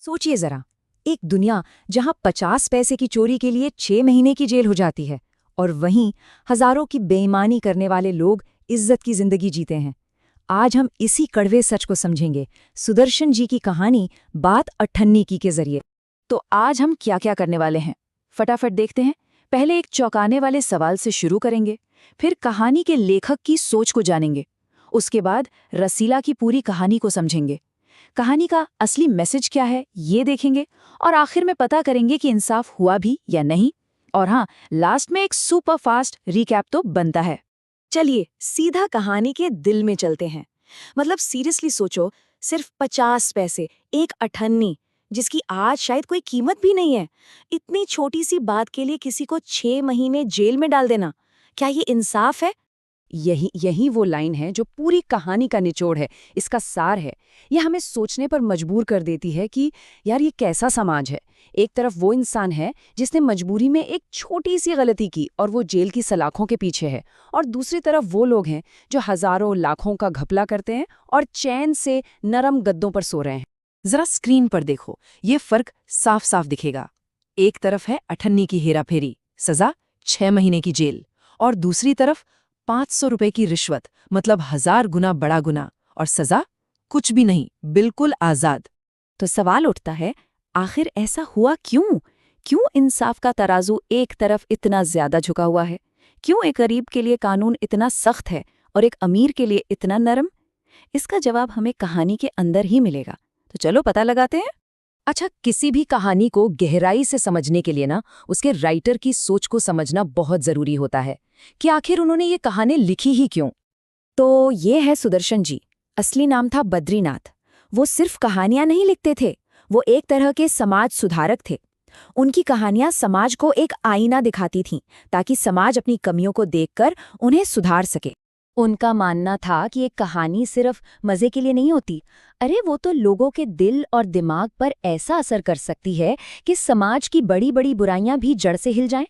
सोचिए जरा, एक दुनिया जहां 50 पैसे की चोरी के लिए 6 महीने की जेल हो जाती है और वहीं हजारों की बेईमानी करने वाले लोग इज्जत की जिंदगी जीते हैं। आज हम इसी कड़वे सच को समझेंगे, सुदर्शन जी की कहानी बात अठन्नी की के जरिए। तो आज हम क्या क्या करने वाले हैं, फटाफट देखते हैं। पहले एक चौंकाने वाले सवाल से शुरू करेंगे, फिर कहानी के लेखक की सोच को जानेंगे, उसके बाद रसीला की पूरी कहानी को समझेंगे, कहानी का असली मैसेज क्या है ये देखेंगे, और आखिर में पता करेंगे कि इंसाफ हुआ भी या नहीं। और हाँ, लास्ट में एक सुपर फास्ट रिकैप तो बनता है। चलिए सीधा कहानी के दिल में चलते हैं। मतलब सीरियसली सोचो, सिर्फ 50 पैसे, एक अठन्नी, जिसकी आज शायद कोई कीमत भी नहीं है। इतनी छोटी सी बात के लिए किसी को 6 महीने जेल में डाल देना, क्या ये इंसाफ है? यही वो लाइन है जो पूरी कहानी का निचोड़ है, इसका सार है। यह हमें सोचने पर मजबूर कर देती है कि यार ये कैसा समाज है। एक तरफ वो इंसान है जिसने मजबूरी में एक छोटी सी गलती की और वो जेल की सलाखों के पीछे है, और दूसरी तरफ वो लोग हैं जो हजारों लाखों का घपला करते हैं और चैन से नरम गद्दों पर सो रहे हैं। जरा स्क्रीन पर देखो, ये फर्क साफ साफ दिखेगा। एक तरफ है अठन्नी की हेराफेरी, सजा 6 महीने की जेल, और दूसरी तरफ 500 रुपए की रिश्वत, मतलब 1000 गुना बड़ा गुना, और सजा कुछ भी नहीं, बिल्कुल आजाद। तो सवाल उठता है, आखिर ऐसा हुआ क्यों? क्यों इंसाफ का तराजू एक तरफ इतना ज्यादा झुका हुआ है? क्यों एक गरीब के लिए कानून इतना सख्त है और एक अमीर के लिए इतना नरम? इसका जवाब हमें कहानी के अंदर ही मिलेगा, तो चलो पता लगाते हैं। अच्छा, किसी भी कहानी को गहराई से समझने के लिए ना, उसके राइटर की सोच को समझना बहुत जरूरी होता है कि आखिर उन्होंने ये कहानी लिखी ही क्यों। तो ये है सुदर्शन जी। असली नाम था बद्रीनाथ। वो सिर्फ कहानियां नहीं लिखते थे, वो एक तरह के समाज सुधारक थे। उनकी कहानियां समाज को एक आईना दिखाती थीं, ताकि समाज अपनी कमियों को देखकर उन्हें सुधार सके। उनका मानना था कि एक कहानी सिर्फ मजे के लिए नहीं होती, अरे वो तो लोगों के दिल और दिमाग पर ऐसा असर कर सकती है कि समाज की बड़ी बड़ी बुराइयां भी जड़ से हिल जाएं।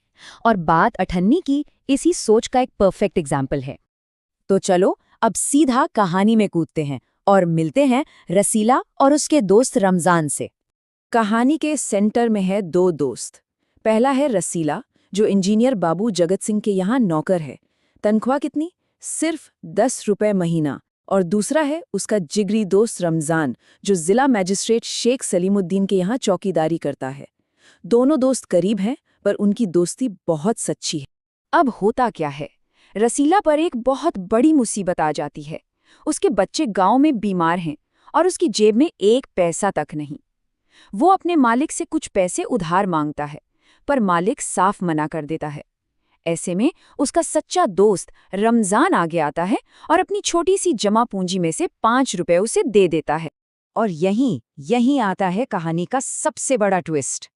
और बात अठन्नी की इसी सोच का एक परफेक्ट एग्जाम्पल है। तो चलो अब सीधा कहानी में कूदते हैं और मिलते हैं रसीला और उसके दोस्त रमजान से। कहानी के सेंटर में है दो दोस्त। पहला है रसीला, जो इंजीनियर बाबू जगत सिंह के यहाँ नौकर है। तनख्वाह कितनी? सिर्फ 10 रुपए महीना। और दूसरा है उसका जिगरी दोस्त रमजान, जो जिला मैजिस्ट्रेट शेख सलीमुद्दीन के यहाँ चौकीदारी करता है। दोनों दोस्त करीब हैं, पर उनकी दोस्ती बहुत सच्ची है। अब होता क्या है, रसीला पर एक बहुत बड़ी मुसीबत आ जाती है। उसके बच्चे गांव में बीमार हैं और उसकी जेब में एक पैसा तक नहीं। वो अपने मालिक से कुछ पैसे उधार मांगता है, पर मालिक साफ मना कर देता है। ऐसे में उसका सच्चा दोस्त रमजान आगे आता है और अपनी छोटी सी जमा पूंजी में से 5 रुपए उसे दे देता है। और यहीं आता है कहानी का सबसे बड़ा ट्विस्ट।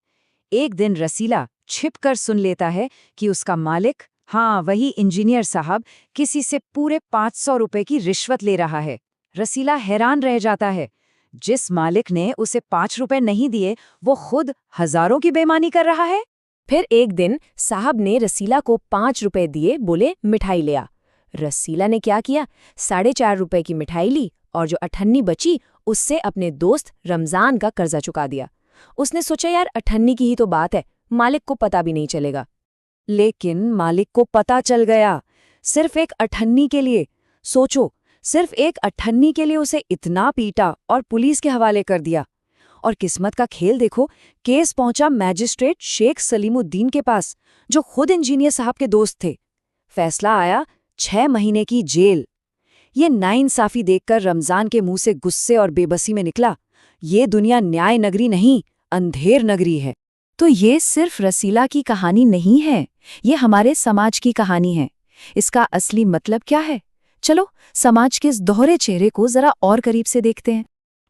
एक दिन रसीला छिपकर सुन लेता है कि उसका मालिक, हाँ वही इंजीनियर साहब, किसी से पूरे 500 रुपए की रिश्वत ले रहा है। रसीला हैरान रह जाता है। जिस मालिक ने उसे 5 रुपए नहीं दिए, वो खुद हजारों की बेईमानी कर रहा है। फिर एक दिन साहब ने रसीला को 5 रुपए दिए, बोले मिठाई ले आ। रसीला ने क्या किया, 4.5 रुपए की मिठाई ली और जो अठन्नी बची उससे अपने दोस्त रमजान का कर्जा चुका दिया। उसने सोचा यार अठन्नी की ही तो बात है, मालिक को पता भी नहीं चलेगा। लेकिन मालिक को पता चल गया। सिर्फ एक अठन्नी के लिए, सोचो, सिर्फ एक अठन्नी के लिए उसे इतना पीटा और पुलिस के हवाले कर दिया। और किस्मत का खेल देखो, केस पहुंचा मैजिस्ट्रेट शेख सलीमुद्दीन के पास, जो खुद इंजीनियर साहब के दोस्त थे। फैसला आया 6 महीने की जेल। ये नाइंसाफी देखकर रमजान के मुंह से गुस्से और बेबसी में निकला, ये दुनिया न्याय नगरी नहीं, अंधेर नगरी है। तो ये सिर्फ रसीला की कहानी नहीं है, ये हमारे समाज की कहानी है। इसका असली मतलब क्या है? चलो समाज के इस दोहरे चेहरे को जरा और करीब से देखते हैं।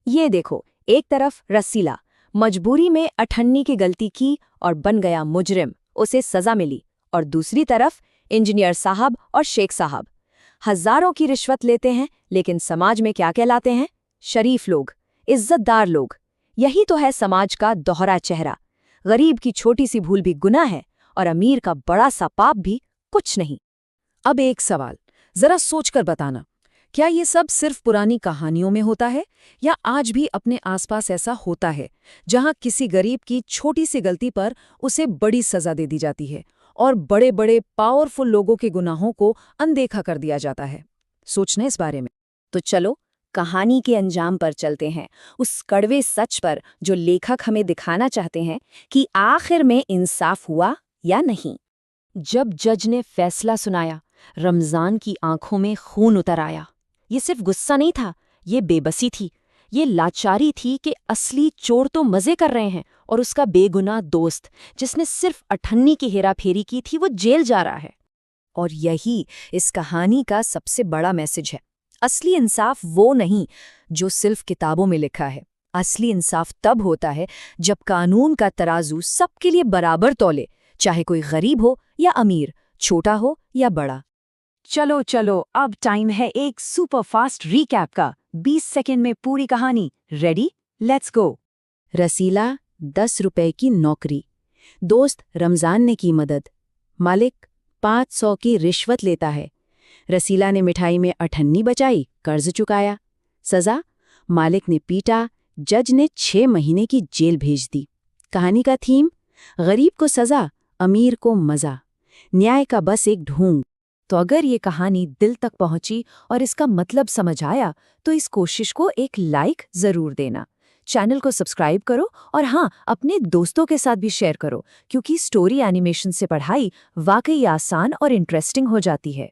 ये देखो, एक तरफ रसीला मजबूरी में अठन्नी की गलती की और बन गया मुजरिम, उसे सजा मिली। और दूसरी तरफ इंजीनियर साहब और शेख साहब हजारों की रिश्वत लेते हैं, लेकिन समाज में क्या कहलाते हैं? शरीफ लोग, इज्जतदार लोग। यही तो है समाज का दोहरा चेहरा। गरीब की छोटी सी भूल भी गुनाह है और अमीर का बड़ा सा पाप भी कुछ नहीं। अब एक सवाल, जरा सोचकर बताना, क्या ये सब सिर्फ पुरानी कहानियों में होता है या आज भी अपने आसपास ऐसा होता है जहां किसी गरीब की छोटी सी गलती पर उसे बड़ी सजा दे दी जाती है और बड़े बड़े पावरफुल लोगों के गुनाहों को अनदेखा कर दिया जाता है? सोचना इस बारे में। तो चलो कहानी के अंजाम पर चलते हैं, उस कड़वे सच पर जो लेखक हमें दिखाना चाहते हैं कि आखिर में इंसाफ हुआ या नहीं। जब जज ने फैसला सुनाया, रमजान की आंखों में खून उतर आया। ये सिर्फ गुस्सा नहीं था, ये बेबसी थी, ये लाचारी थी कि असली चोर तो मजे कर रहे हैं और उसका बेगुनाह दोस्त, जिसने सिर्फ 98 की हेराफेरी की थी, वो जेल जा रहा है। और यही इस कहानी का सबसे बड़ा मैसेज है। असली इंसाफ वो नहीं जो सिर्फ किताबों में लिखा है। असली इंसाफ तब होता है जब कानून का तराजू सबके लिए बराबर तौले, चाहे कोई गरीब हो या अमीर, छोटा हो या बड़ा। चलो चलो, अब टाइम है एक सुपर फास्ट रीकैप का। 20 सेकंड में पूरी कहानी। रेडी? Let's go. रसीला, 10 रुपए की नौकरी। दोस्त रमजान ने की मदद। मालिक 500 की रिश्वत लेता है। रसीला ने मिठाई में 98 बचाई, कर्ज चुकाया। सजा? मालिक ने पीटा, जज ने 6 महीने की जेल भेज दी। कहानी का थीम? गरीब को सजा, अमीर को मजा। न्याय का बस एक ढोंग। तो अगर ये कहानी दिल तक पहुंची और इसका मतलब समझ आया, तो इस कोशिश को एक लाइक जरूर देना। चैनल को सब्सक्राइब करो और हाँ, अपने दोस्तों के साथ भी शेयर करो, क्योंकि स्टोरी एनिमेशन से पढ़ाई वाकई आसान और इंटरेस्टिंग हो जाती है।